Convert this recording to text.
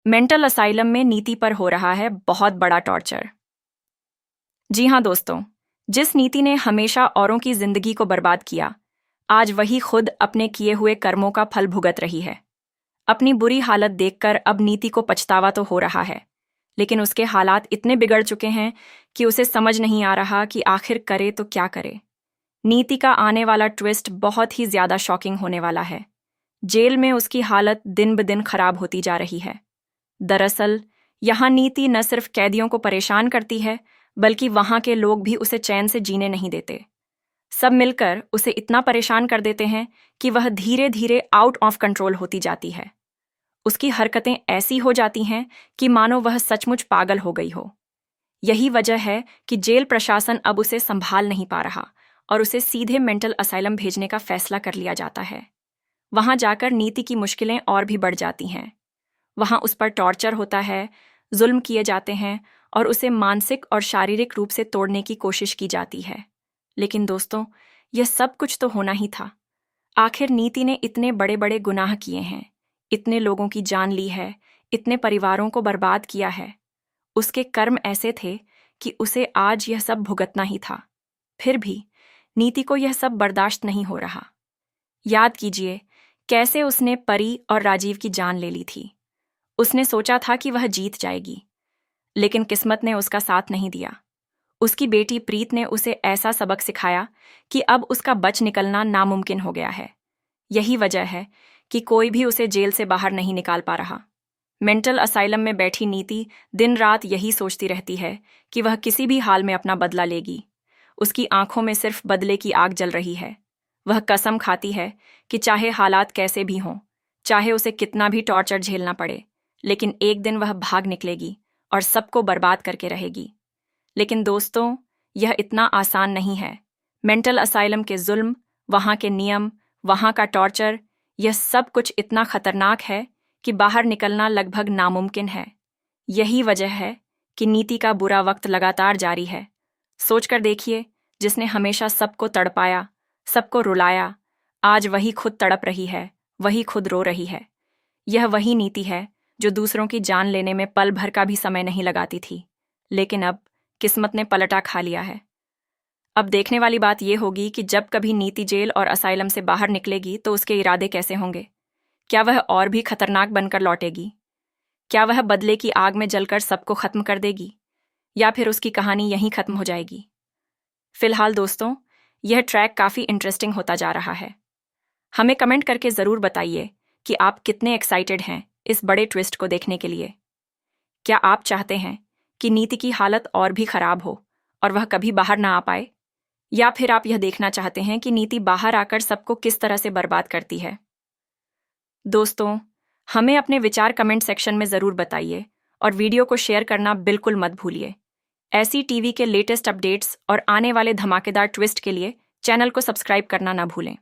Mental asylum में नीति पर हो रहा है बहुत बड़ा टॉर्चर। जी हाँ दोस्तों, जिस नीति ने हमेशा औरों की जिंदगी को बर्बाद किया, आज वही खुद अपने किए हुए कर्मों का फल भुगत रही है। अपनी बुरी हालत देखकर अब नीति को पछतावा तो हो रहा है, लेकिन उसके हालात इतने बिगड़ चुके हैं कि उसे समझ नहीं आ रहा कि आखिर करे तो क्या करे। नीति का आने वाला ट्विस्ट बहुत ही ज्यादा शॉकिंग होने वाला है। जेल में उसकी हालत दिन ब दिन खराब होती जा रही है। दरअसल यहाँ नीति न सिर्फ कैदियों को परेशान करती है, बल्कि वहां के लोग भी उसे चैन से जीने नहीं देते। सब मिलकर उसे इतना परेशान कर देते हैं कि वह धीरे धीरे आउट ऑफ कंट्रोल होती जाती है। उसकी हरकतें ऐसी हो जाती हैं कि मानो वह सचमुच पागल हो गई हो। यही वजह है कि जेल प्रशासन अब उसे संभाल नहीं पा रहा और उसे सीधे मेंटल असाइलम भेजने का फैसला कर लिया जाता है। वहां जाकर नीति की मुश्किलें और भी बढ़ जाती हैं। वहां उस पर टॉर्चर होता है, जुल्म किए जाते हैं और उसे मानसिक और शारीरिक रूप से तोड़ने की कोशिश की जाती है। लेकिन दोस्तों, यह सब कुछ तो होना ही था। आखिर नीति ने इतने बड़े बड़े गुनाह किए हैं, इतने लोगों की जान ली है, इतने परिवारों को बर्बाद किया है। उसके कर्म ऐसे थे कि उसे आज यह सब भुगतना ही था। फिर भी नीति को यह सब बर्दाश्त नहीं हो रहा। याद कीजिए कैसे उसने परी और राजीव की जान ले ली थी। उसने सोचा था कि वह जीत जाएगी, लेकिन किस्मत ने उसका साथ नहीं दिया। उसकी बेटी प्रीत ने उसे ऐसा सबक सिखाया कि अब उसका बच निकलना नामुमकिन हो गया है। यही वजह है कि कोई भी उसे जेल से बाहर नहीं निकाल पा रहा। मेंटल असाइलम में बैठी नीति दिन रात यही सोचती रहती है कि वह किसी भी हाल में अपना बदला लेगी। उसकी आंखों में सिर्फ बदले की आग जल रही है। वह कसम खाती है कि चाहे हालात कैसे भी हों, चाहे उसे कितना भी टॉर्चर झेलना पड़े, लेकिन एक दिन वह भाग निकलेगी और सबको बर्बाद करके रहेगी। लेकिन दोस्तों, यह इतना आसान नहीं है। मेंटल असाइलम के जुल्म, वहाँ के नियम, वहाँ का टॉर्चर, यह सब कुछ इतना खतरनाक है कि बाहर निकलना लगभग नामुमकिन है। यही वजह है कि नीति का बुरा वक्त लगातार जारी है। सोचकर देखिए, जिसने हमेशा सबको तड़पाया, सबको रुलाया, आज वही खुद तड़प रही है, वही खुद रो रही है। यह वही नीति है जो दूसरों की जान लेने में पल भर का भी समय नहीं लगाती थी, लेकिन अब किस्मत ने पलटा खा लिया है। अब देखने वाली बात यह होगी कि जब कभी नीति जेल और असाइलम से बाहर निकलेगी तो उसके इरादे कैसे होंगे। क्या वह और भी खतरनाक बनकर लौटेगी? क्या वह बदले की आग में जलकर सबको खत्म कर देगी, या फिर उसकी कहानी यहीं खत्म हो जाएगी? फिलहाल दोस्तों, यह ट्रैक काफ़ी इंटरेस्टिंग होता जा रहा है। हमें कमेंट करके ज़रूर बताइए कि आप कितने एक्साइटेड हैं इस बड़े ट्विस्ट को देखने के लिए। क्या आप चाहते हैं कि नीति की हालत और भी खराब हो और वह कभी बाहर ना आ पाए, या फिर आप यह देखना चाहते हैं कि नीति बाहर आकर सबको किस तरह से बर्बाद करती है? दोस्तों, हमें अपने विचार कमेंट सेक्शन में ज़रूर बताइए और वीडियो को शेयर करना बिल्कुल मत भूलिए। ऐसी टीवी के लेटेस्ट अपडेट्स और आने वाले धमाकेदार ट्विस्ट के लिए चैनल को सब्सक्राइब करना ना भूलें।